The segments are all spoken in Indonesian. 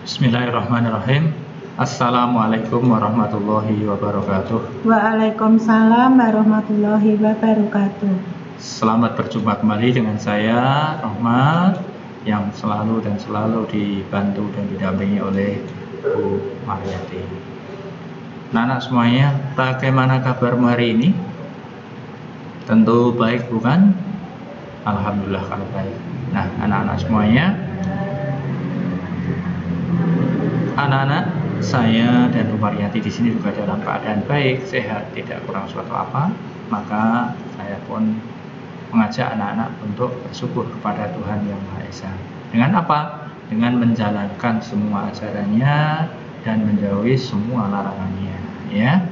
Bismillahirrahmanirrahim. Assalamualaikum warahmatullahi wabarakatuh. Waalaikumsalam warahmatullahi wabarakatuh. Selamat berjumpa kembali dengan saya Rahmat yang selalu dibantu dan didampingi oleh Bu Mariati. Anak semuanya, bagaimana kabarmu hari ini? Tentu baik, bukan? Alhamdulillah kalau baik. Nah, anak-anak semuanya, anak-anak, saya dan Bu Mariati di sini juga dalam keadaan baik, sehat, tidak kurang suatu apa. Maka saya pun mengajak anak-anak untuk bersyukur kepada Tuhan Yang Maha Esa. Dengan apa? Dengan menjalankan semua ajarannya dan menjauhi semua larangannya. Ya,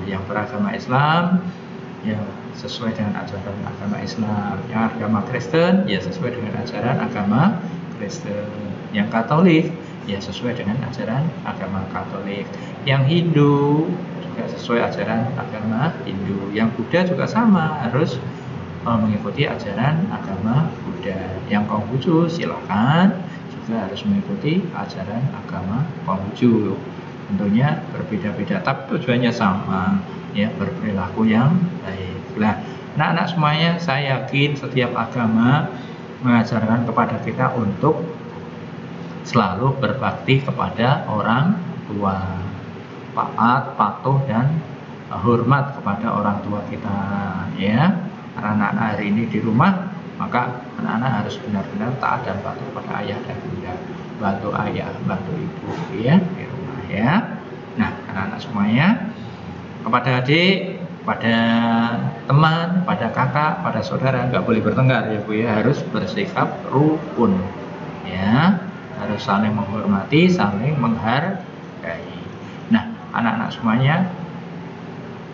yang beragama Islam, ya sesuai dengan ajaran agama Islam. Yang agama Kristen, ya sesuai dengan ajaran agama Kristen. Yang Katolik, ya sesuai dengan ajaran agama Katolik. Yang Hindu juga sesuai ajaran agama Hindu. Yang Buddha juga sama, harus mengikuti ajaran agama Buddha. Yang Konghucu silakan juga harus mengikuti ajaran agama Konghucu. Tentunya berbeda-beda, tapi tujuannya sama, ya, berperilaku yang baik. Nah, anak-anak semuanya, saya yakin setiap agama mengajarkan kepada kita untuk selalu berbakti kepada orang tua, taat, patuh, dan hormat kepada orang tua kita, ya. Karena anak-anak hari ini di rumah, maka anak-anak harus benar-benar taat dan patuh kepada ayah dan bunda, bantu ayah, bantu ibu, ya, di rumah, ya. Nah, anak-anak semuanya, kepada adik, pada teman, pada kakak, pada saudara, nggak boleh bertengkar, ya Bu, ya. Harus bersikap rukun, ya. Harus saling menghormati, saling menghargai. Nah, anak-anak semuanya,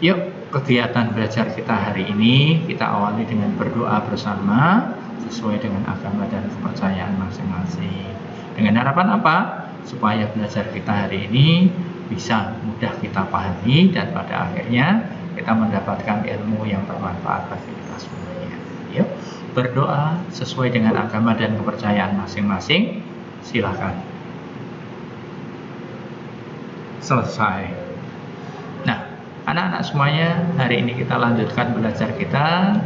yuk kegiatan belajar kita hari ini kita awali dengan berdoa bersama sesuai dengan agama dan kepercayaan masing-masing. Dengan harapan apa? Supaya belajar kita hari ini bisa mudah kita pahami dan pada akhirnya kita mendapatkan ilmu yang bermanfaat bagi kita semuanya. Yuk berdoa sesuai dengan agama dan kepercayaan masing-masing. Silakan. Selesai. Nah, anak-anak semuanya, hari ini kita lanjutkan belajar kita.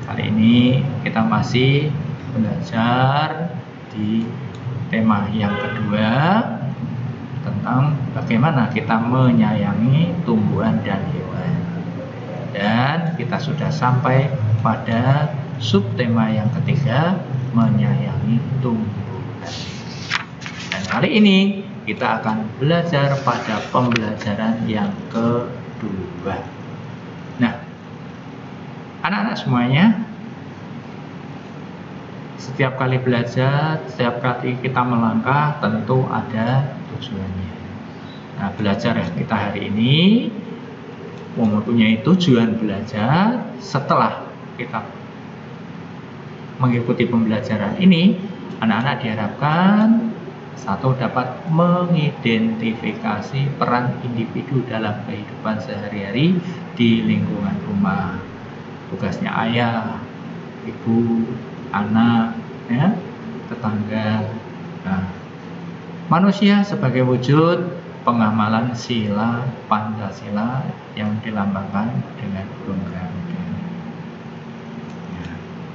Kali ini kita masih belajar di tema yang kedua tentang bagaimana kita menyayangi tumbuhan dan hewan. Dan kita sudah sampai pada subtema yang ketiga, menyayangi tumbuhan. Dan kali ini kita akan belajar pada pembelajaran yang kedua. Nah, anak-anak semuanya, setiap kali belajar, setiap kali kita melangkah tentu ada tujuannya. Nah, belajar kita hari ini mempunyai tujuan belajar. Setelah kita mengikuti pembelajaran ini, anak-anak diharapkan satu, dapat mengidentifikasi peran individu dalam kehidupan sehari-hari di lingkungan rumah. Tugasnya ayah, ibu, anak, ya, tetangga. Nah, manusia sebagai wujud pengamalan sila Pancasila yang dilambangkan dengan burung garuda.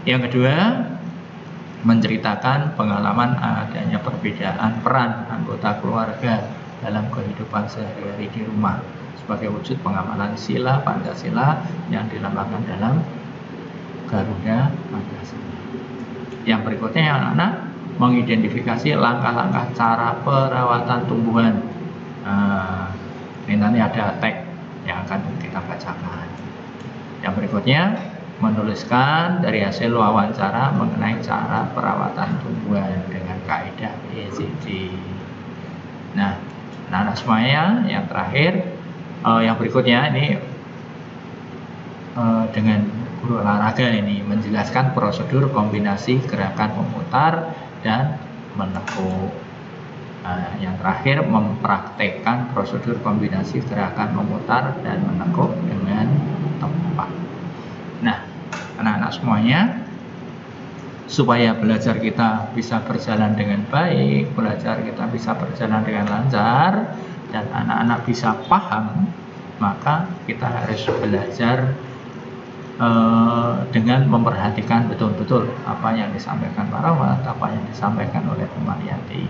Yang kedua, menceritakan pengalaman adanya perbedaan peran anggota keluarga dalam kehidupan sehari-hari di rumah sebagai wujud pengamalan sila Pancasila yang dilambangkan dalam Garuda Pancasila. Yang berikutnya, yang anak-anak, mengidentifikasi langkah-langkah cara perawatan tumbuhan. Nah, ini nanti ada tag yang akan kita bacakan. Yang berikutnya, menuliskan dari hasil wawancara mengenai cara perawatan tumbuhan dengan kaidah ECD. Nah, anak-anak semuanya, yang terakhir, yang berikutnya ini dengan guru olahraga ini menjelaskan prosedur kombinasi gerakan memutar dan menekuk. Yang terakhir, mempraktekkan prosedur kombinasi gerakan memutar dan menekuk dengan tepat. Nah, anak-anak semuanya, supaya belajar kita bisa berjalan dengan baik, belajar kita bisa berjalan dengan lancar, dan anak-anak bisa paham, maka kita harus belajar dengan memperhatikan betul-betul apa yang disampaikan Pak Rahmat, apa yang disampaikan oleh Bu Mariyati,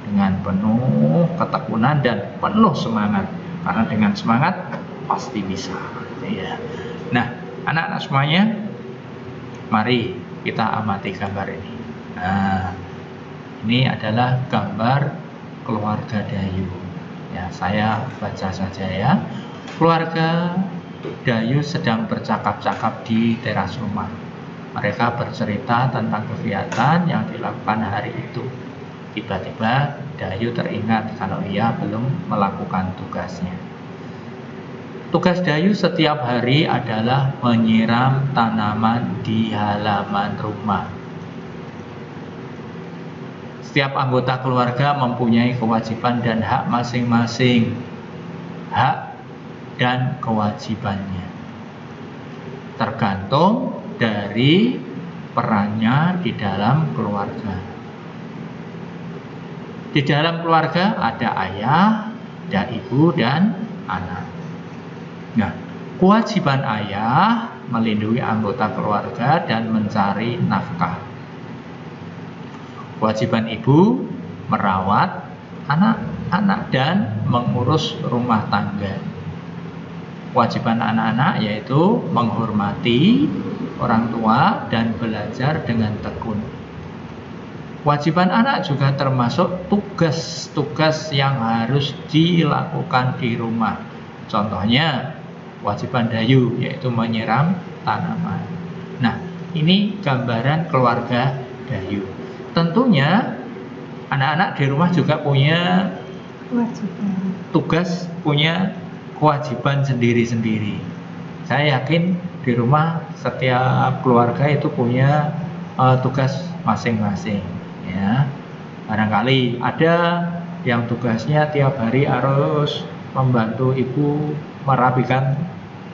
dengan penuh ketekunan dan penuh semangat, karena dengan semangat pasti bisa. Ya. Nah, anak-anak semuanya, mari kita amati gambar ini. Nah, ini adalah gambar keluarga Dayu. Ya, saya baca saja ya. Keluarga Dayu sedang bercakap-cakap di teras rumah. Mereka bercerita tentang kegiatan yang dilakukan hari itu. Tiba-tiba Dayu teringat kalau ia belum melakukan tugasnya. Tugas Dayu setiap hari adalah menyiram tanaman di halaman rumah. Setiap anggota keluarga mempunyai kewajiban dan hak masing-masing. Hak dan kewajibannya tergantung dari perannya di dalam keluarga. Di dalam keluarga ada ayah, ada ibu, dan anak. Nah, kewajiban ayah melindungi anggota keluarga dan mencari nafkah. Kewajiban ibu merawat anak-anak dan mengurus rumah tangga. Kewajiban anak-anak yaitu menghormati orang tua dan belajar dengan tekun. Kewajiban anak juga termasuk tugas-tugas yang harus dilakukan di rumah. Contohnya, kewajiban Dayu yaitu menyiram tanaman. Nah, ini gambaran keluarga Dayu. Tentunya anak-anak di rumah juga punya tugas, punya kewajiban sendiri-sendiri. Saya yakin di rumah setiap keluarga itu punya tugas masing-masing. Ya, barangkali ada yang tugasnya tiap hari harus membantu ibu merapikan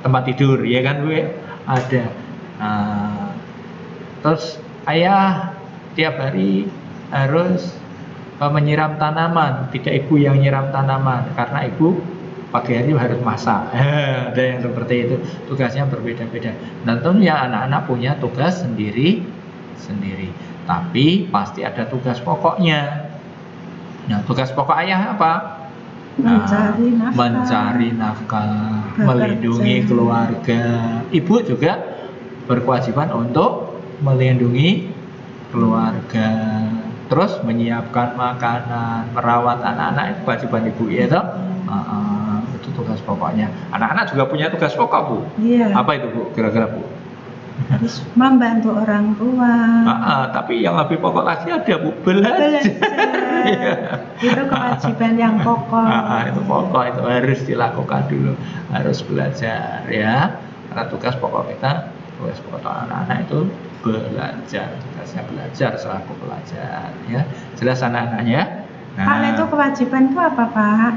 tempat tidur, ya kan Bu? Ada. Terus ayah tiap hari harus menyiram tanaman, tidak ibu yang nyiram tanaman karena ibu pagi hari harus masak. Ada yang seperti itu, tugasnya berbeda-beda. Dan tentunya anak-anak punya tugas sendiri-sendiri. Tapi pasti ada tugas pokoknya. Nah, tugas pokok ayah apa? Mencari nafkah, melindungi keluarga. Ibu juga berkewajiban untuk melindungi keluarga. Terus menyiapkan makanan, merawat anak-anak, itu kewajiban ibu, ya toh? Itu tugas pokoknya. Anak-anak juga punya tugas pokok, Bu. Iya. Apa itu, Bu? Kira-kira, Bu? Harus membantu orang tua. Tapi yang lebih pokok lagi ada, Bu, belajar. Itu kewajiban yang pokok. Itu pokok, itu harus dilakukan dulu, harus belajar, ya. Karena tugas pokok kita, tugas pokok anak-anak itu belajar, tugasnya belajar selaku pelajar, ya. Jelas anak-anaknya? Pak, itu kewajiban itu apa, Pak?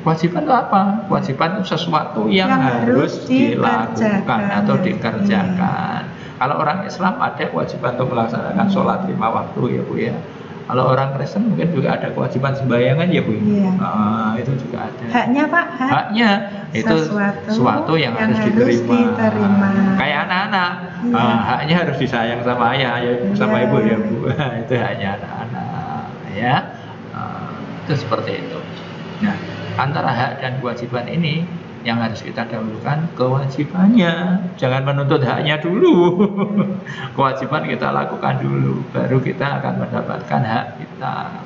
Kewajiban itu apa? Kewajiban itu sesuatu yang harus dilakukan atau dikerjakan. Kalau orang Islam ada kewajiban untuk melaksanakan sholat 5 waktu, ya Bu, ya. Kalau orang Kristen mungkin juga ada kewajiban sembayangan, ya Bu. Iya. Itu juga ada. Haknya, Pak? Haknya itu sesuatu yang harus diterima. Kayak anak-anak, haknya harus disayang sama ayah, sama ibu, ya Bu. Itu haknya anak-anak, ya. Itu seperti itu. Nah, antara hak dan kewajiban ini yang harus kita dahulukan kewajibannya. Jangan menuntut haknya dulu. Kewajiban kita lakukan dulu, baru kita akan mendapatkan hak kita.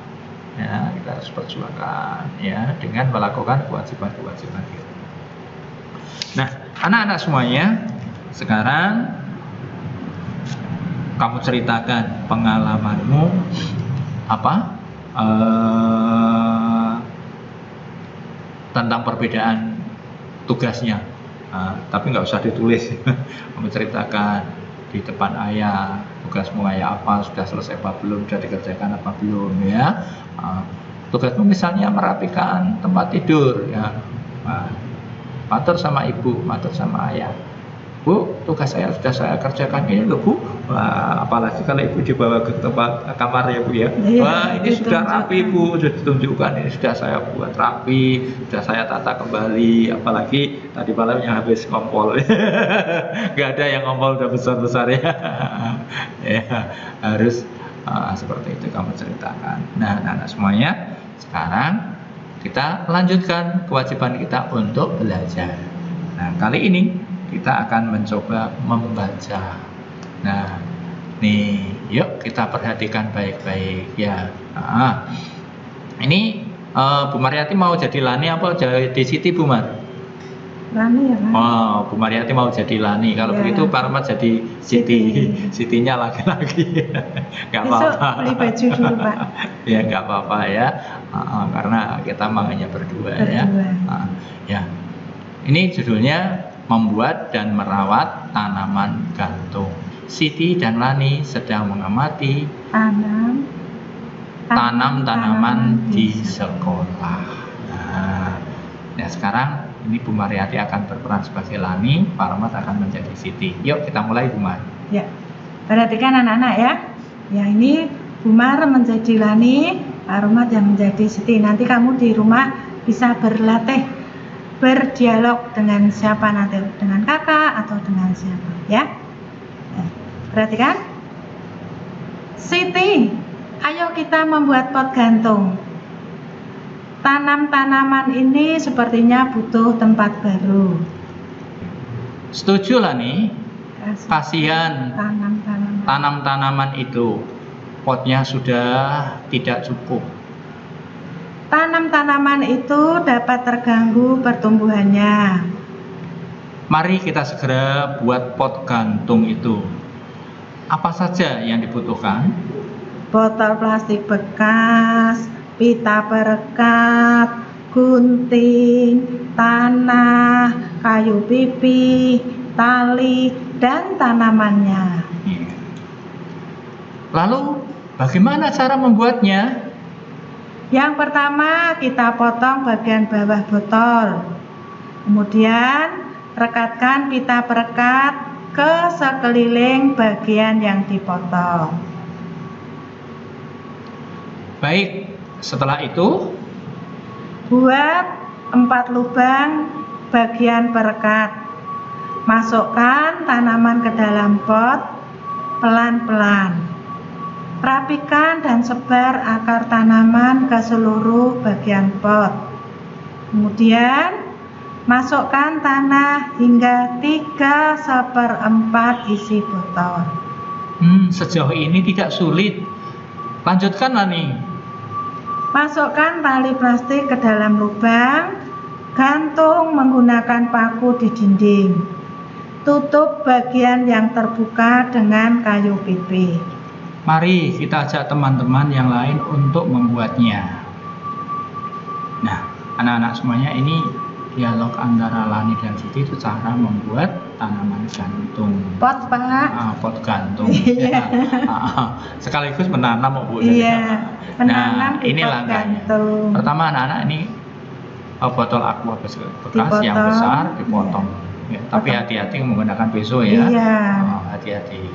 Ya, kita harus perjuangkan, ya, dengan melakukan kewajiban-kewajiban kita. Nah, anak-anak semuanya, sekarang kamu ceritakan pengalamanmu apa? Tentang perbedaan tugasnya, tapi nggak usah ditulis. Menceritakan di depan ayah, tugasmu ayah apa, sudah selesai apa belum, sudah dikerjakan apa belum, ya. Tugasmu misalnya merapikan tempat tidur, ya. Matur sama ibu, matur sama ayah. Bu, tugas saya sudah saya kerjakan ini loh Bu. Wah, apalagi kalau ibu dibawa ke tempat kamar ya Bu ya. Iya, Wah, ini sudah rapi ditunjukkan. Bu, sudah ditunjukkan, ini sudah saya buat rapi, sudah saya tata kembali. Apalagi tadi malam yang habis ngompol, nggak ada yang ngompol udah besar-besar ya. Ya, harus seperti itu kamu ceritakan. Nah, anak-anak semuanya, sekarang kita lanjutkan kewajiban kita untuk belajar. Nah, kali ini kita akan mencoba membaca. Nah, nih, yuk kita perhatikan baik-baik ya. Nah, ini Bu Mariati mau jadi Lani apa jadi Siti, Bu Mar? Lani ya Pak? Oh, Bu Mariati mau jadi Lani. Kalau Ya. begitu Pak Rahmat jadi Siti. Sitinya laki-laki. Gak Besok apa-apa. beli baju dulu Pak. Ya nggak apa-apa ya. Karena kita memang hanya berdua ya. Ya. Ini judulnya membuat dan merawat tanaman gantung. Siti dan Lani sedang mengamati tanam tanaman di sekolah. Nah, ya sekarang ini Bu Mariati akan berperan sebagai Lani, Pak Rahmat akan menjadi Siti. Yuk kita mulai Bu Mar. Ya, perhatikan anak-anak ya. Ya ini Bu Mar menjadi Lani, Pak Rahmat yang menjadi Siti. Nanti kamu di rumah bisa berlatih berdialog dengan siapa nanti, dengan kakak atau dengan siapa ya. Nah, perhatikan. Siti, ayo kita membuat pot gantung. Tanam-tanaman ini sepertinya butuh tempat baru. Setuju Lani? Kasihan Tanam-tanaman. tanam-tanaman itu potnya sudah tidak cukup. Tanam-tanaman itu dapat terganggu pertumbuhannya. Mari kita segera buat pot gantung itu. Apa saja yang dibutuhkan? Botol plastik bekas, pita perekat, gunting, tanah, kayu pipi, tali, dan tanamannya. Lalu bagaimana cara membuatnya? Yang pertama kita potong bagian bawah botol. Kemudian rekatkan pita perekat ke sekeliling bagian yang dipotong. Baik, setelah itu Buat 4 lubang bagian perekat. Masukkan tanaman ke dalam pot pelan-pelan. Rapikan dan sebar akar tanaman ke seluruh bagian pot. Kemudian masukkan tanah hingga 3/4 isi botol. Sejauh ini tidak sulit. Lanjutkan Lani. Masukkan tali plastik ke dalam lubang, gantung menggunakan paku di dinding. Tutup bagian yang terbuka dengan kayu pipi. Mari kita ajak teman-teman yang lain untuk membuatnya. Nah, anak-anak semuanya, ini dialog antara Lani dan Siti itu cara membuat tanaman gantung. Pot Pak. Pot gantung. Iya. Sekaligus menanam Bu. Iya, Nah, menanam di ini pot langkahnya. gantung. Pertama anak-anak ini botol aqua bekas yang Dipotong. besar dipotong. Ya, tapi hati-hati menggunakan pisau ya. Iya. Hati-hati.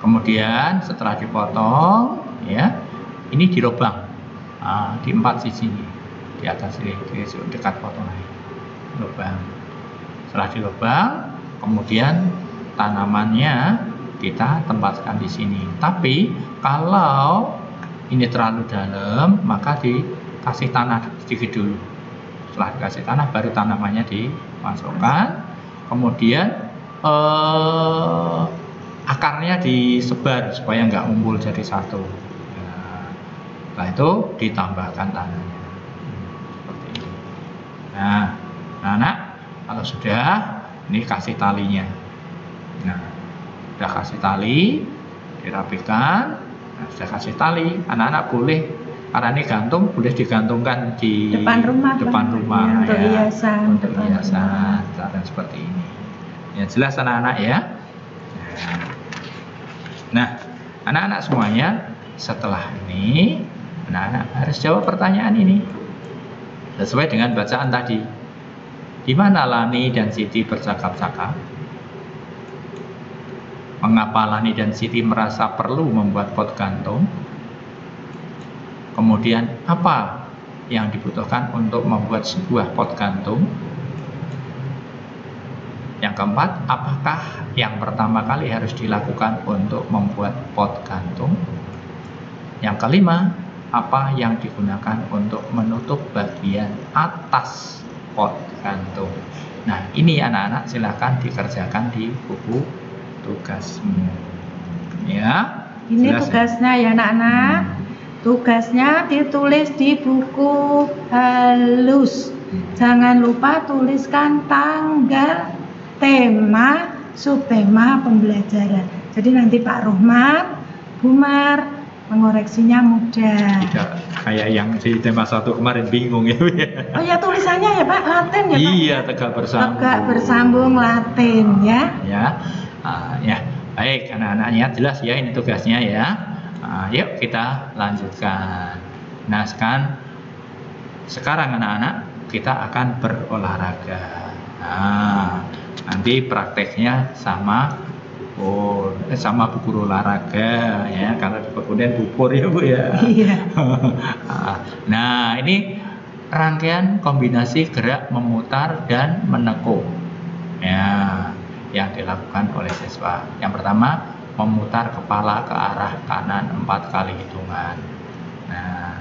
Kemudian setelah dipotong, ya, ini dilobang di 4 sisi, di atas ini, di dekat potongan, lubang. Setelah dilobang, kemudian tanamannya kita tempatkan di sini. Tapi kalau ini terlalu dalam, maka dikasih tanah sedikit dulu. Setelah dikasih tanah, baru tanamannya dimasukkan. Kemudian akarnya disebar supaya nggak ngumpul jadi satu. Nah, setelah itu ditambahkan tanahnya. Seperti ini. Nah, anak kalau sudah, ini kasih talinya. Nah, sudah kasih tali, dirapikan. Nah, sudah kasih tali, anak-anak boleh, karena ini gantung, boleh digantungkan di Depan rumah, rumah, ya, untuk hiasan, untuk hiasan, dan seperti ini. Ya jelas anak-anak ya. Nah, anak-anak semuanya, setelah ini anak-anak harus jawab pertanyaan ini sesuai dengan bacaan tadi. Di mana Lani dan Siti bercakap-cakap? Mengapa Lani dan Siti merasa perlu membuat pot gantung? Kemudian apa yang dibutuhkan untuk membuat sebuah pot gantung? Yang keempat, apakah yang pertama kali harus dilakukan untuk membuat pot gantung? Yang kelima, apa yang digunakan untuk menutup bagian atas pot gantung? Nah, ini anak-anak silakan dikerjakan di buku tugasmu. Ya. Ini Jelas, tugasnya ya anak-anak. Tugasnya ditulis di buku halus. Jangan lupa tuliskan tanggal, tema, subtema pembelajaran. Jadi nanti Pak Rohmat, Bumar mengoreksinya mudah. Tidak kayak yang di tema 1 kemarin bingung ya. Oh ya, tulisannya ya Pak, Latin ya Pak? Iya, tegak bersambung. Tegak bersambung Latin ya. Ya. Ya. Baik, anak-anaknya jelas ya ini tugasnya ya. Yuk kita lanjutkan. Nah, sekarang anak-anak kita akan berolahraga. Nah, nanti prakteknya sama buku olahraga ya, karena kemudian bubur ya Bu ya. Iya. Nah, ini rangkaian kombinasi gerak memutar dan menekuk ya, yang dilakukan oleh siswa. Yang pertama, memutar kepala ke arah kanan 4 kali hitungan. Nah,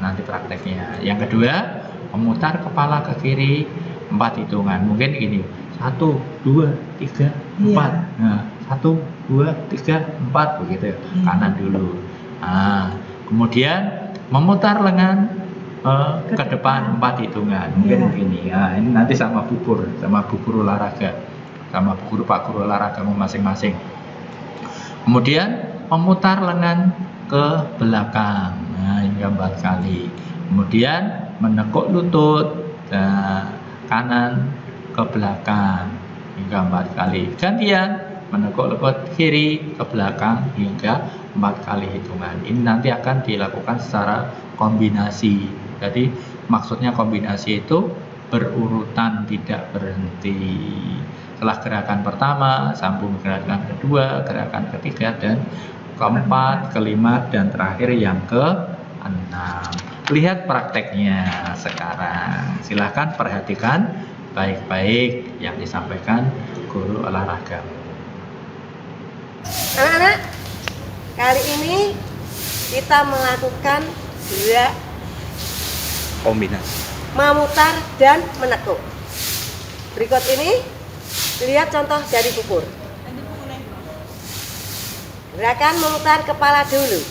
nanti prakteknya. Yang kedua, memutar kepala ke kiri 4 hitungan. Mungkin ini 1, 2, 3, 4. Iya. Nah, 1, 2, 3, 4 begitu. Kanan dulu. Nah, kemudian memutar lengan ke depan 4 hitungan. Mungkin begini. Nah, ini nanti sama bubur olahraga. Sama guru Pak Guru olahragamu masing-masing. Kemudian memutar lengan ke belakang, nah hingga 4 kali. Kemudian menekuk lutut kanan ke belakang hingga 4 kali. Gantian menekuk lutut kiri ke belakang hingga 4 kali hitungan. Ini nanti akan dilakukan secara kombinasi. Jadi maksudnya kombinasi itu berurutan, tidak berhenti. Setelah gerakan pertama, sambung gerakan kedua, gerakan ketiga, dan keempat, kelima, dan terakhir yang ke-6. Lihat prakteknya sekarang. Silahkan perhatikan baik-baik yang disampaikan guru olahraga. Anak-anak, kali ini kita melakukan gerak Kombinasi. memutar dan menekuk. Berikut ini lihat contoh dari bubur. Gerakan memutar kepala dulu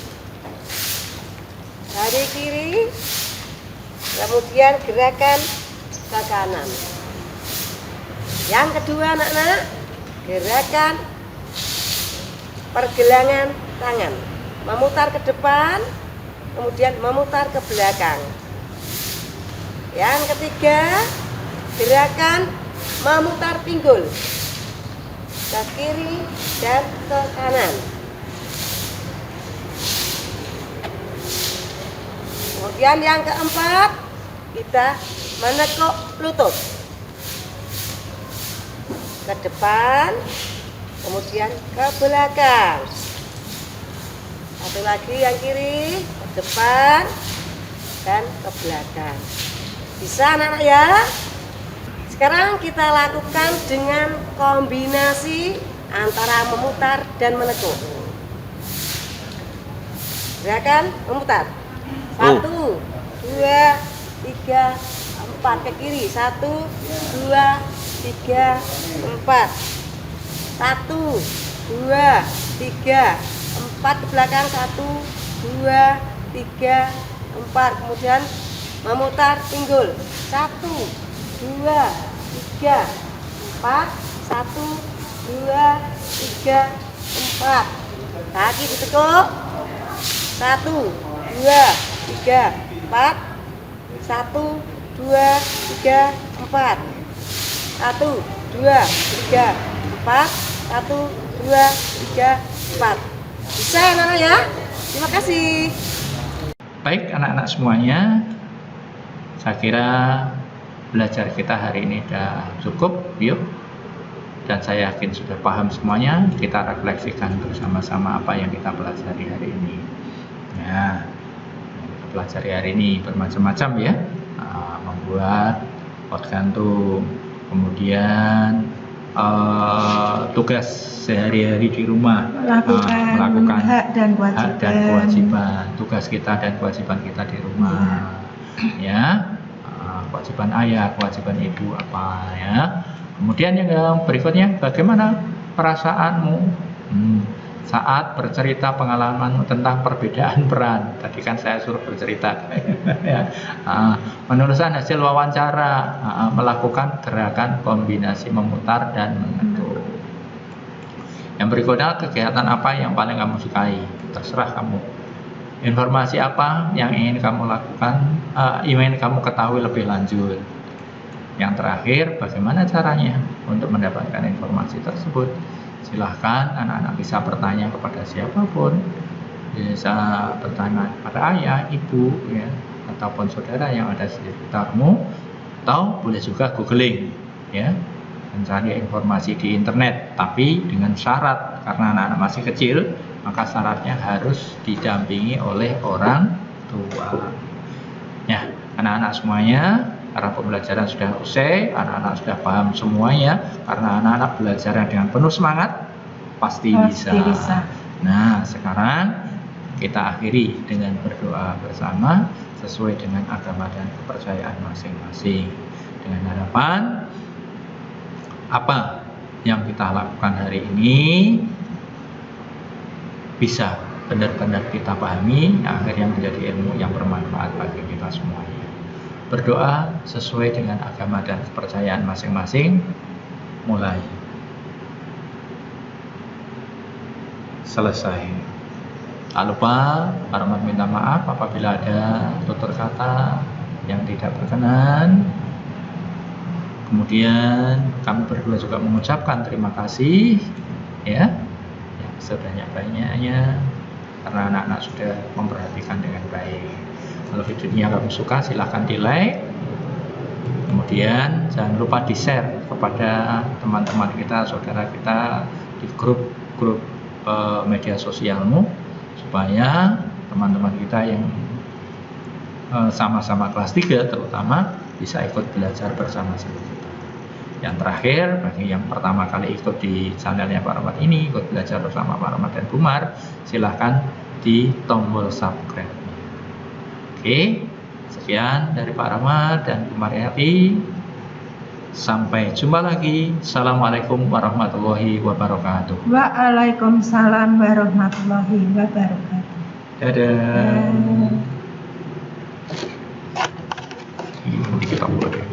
dari kiri, kemudian gerakan ke kanan. Yang kedua anak-anak, gerakan pergelangan tangan, memutar ke depan, kemudian memutar ke belakang. Yang ketiga, gerakan memutar pinggul ke kiri dan ke kanan. Kemudian yang keempat, kita menekuk lutut ke depan, kemudian ke belakang. Satu lagi yang kiri, ke depan dan ke belakang. Bisa anak-anak ya? Sekarang kita lakukan dengan kombinasi antara memutar dan menekuk. Gerakan memutar. 1, 2, 3, 4 ke kiri. 1, 2, 3, 4. 1, 2, 3, 4 ke belakang. 1, 2, 3, 4. Kemudian memutar pinggul. 1, 2, 3, 4. 1, 2, 3, 4. Kaki ditekuk. 1, 2, 3, 4. 1, 2, 3, 4. 1, 2, 3, 4. 1, 2, 3, 4. Bisa anak-anak ya? Terima kasih. Baik anak-anak semuanya, saya kira belajar kita hari ini sudah cukup. Yuk dan saya yakin sudah paham semuanya. Kita refleksikan bersama-sama apa yang kita pelajari hari ini. Ya, yang kita pelajari hari ini bermacam-macam ya. Membuat organtum, kemudian tugas sehari-hari di rumah, melakukan hak dan kewajiban, tugas kita dan kewajiban kita di rumah, ya, kewajiban ayah, kewajiban ibu apa ya. Kemudian yang berikutnya, bagaimana perasaanmu saat bercerita pengalamanmu tentang perbedaan peran. Tadi kan saya suruh bercerita. Ya. Penulisan hasil wawancara, melakukan gerakan kombinasi memutar dan mengetuk. Yang berikutnya, kegiatan apa yang paling kamu sukai? Terserah kamu. Informasi apa yang ingin kamu lakukan, ingin kamu ketahui lebih lanjut. Yang terakhir, bagaimana caranya untuk mendapatkan informasi tersebut? Silahkan anak-anak bisa bertanya kepada siapapun, bisa bertanya kepada ayah, ibu, ya, ataupun saudara yang ada di sekitarmu, atau boleh juga googling, ya, mencari informasi di internet. Tapi dengan syarat, karena anak-anak masih kecil, maka syaratnya harus didampingi oleh orang tua. Ya, anak-anak semuanya. Karena pembelajaran sudah usai, anak-anak sudah paham semuanya. Karena anak-anak belajar dengan penuh semangat, pasti bisa. Nah, sekarang kita akhiri dengan berdoa bersama sesuai dengan agama dan kepercayaan masing-masing. Dengan harapan apa yang kita lakukan hari ini bisa benar-benar kita pahami, akhirnya menjadi ilmu yang bermanfaat bagi kita semuanya. Berdoa sesuai dengan agama dan kepercayaan masing-masing. Mulai. Selesai. Tak lupa Pak Rahmat minta maaf apabila ada tutur kata yang tidak berkenan. Kemudian kami berdua juga mengucapkan terima kasih ya sebanyak-banyaknya karena anak-anak sudah memperhatikan dengan baik. Kalau videonya kamu suka, silahkan di like. Kemudian jangan lupa di share kepada teman-teman kita, saudara kita di grup-grup media sosialmu, supaya teman-teman kita yang sama-sama kelas 3 terutama bisa ikut belajar bersama-sama kita. Yang terakhir, bagi yang pertama kali ikut di channelnya Pak Rahmat ini, ikut belajar bersama Pak Rahmat dan Bumar, silahkan di tombol subscribe. Oke, sekian dari Pak Rahmat dan Bu Mariati. Sampai jumpa lagi. Assalamualaikum warahmatullahi wabarakatuh. Waalaikumsalam warahmatullahi wabarakatuh. Dadah. Nanti kita mulai.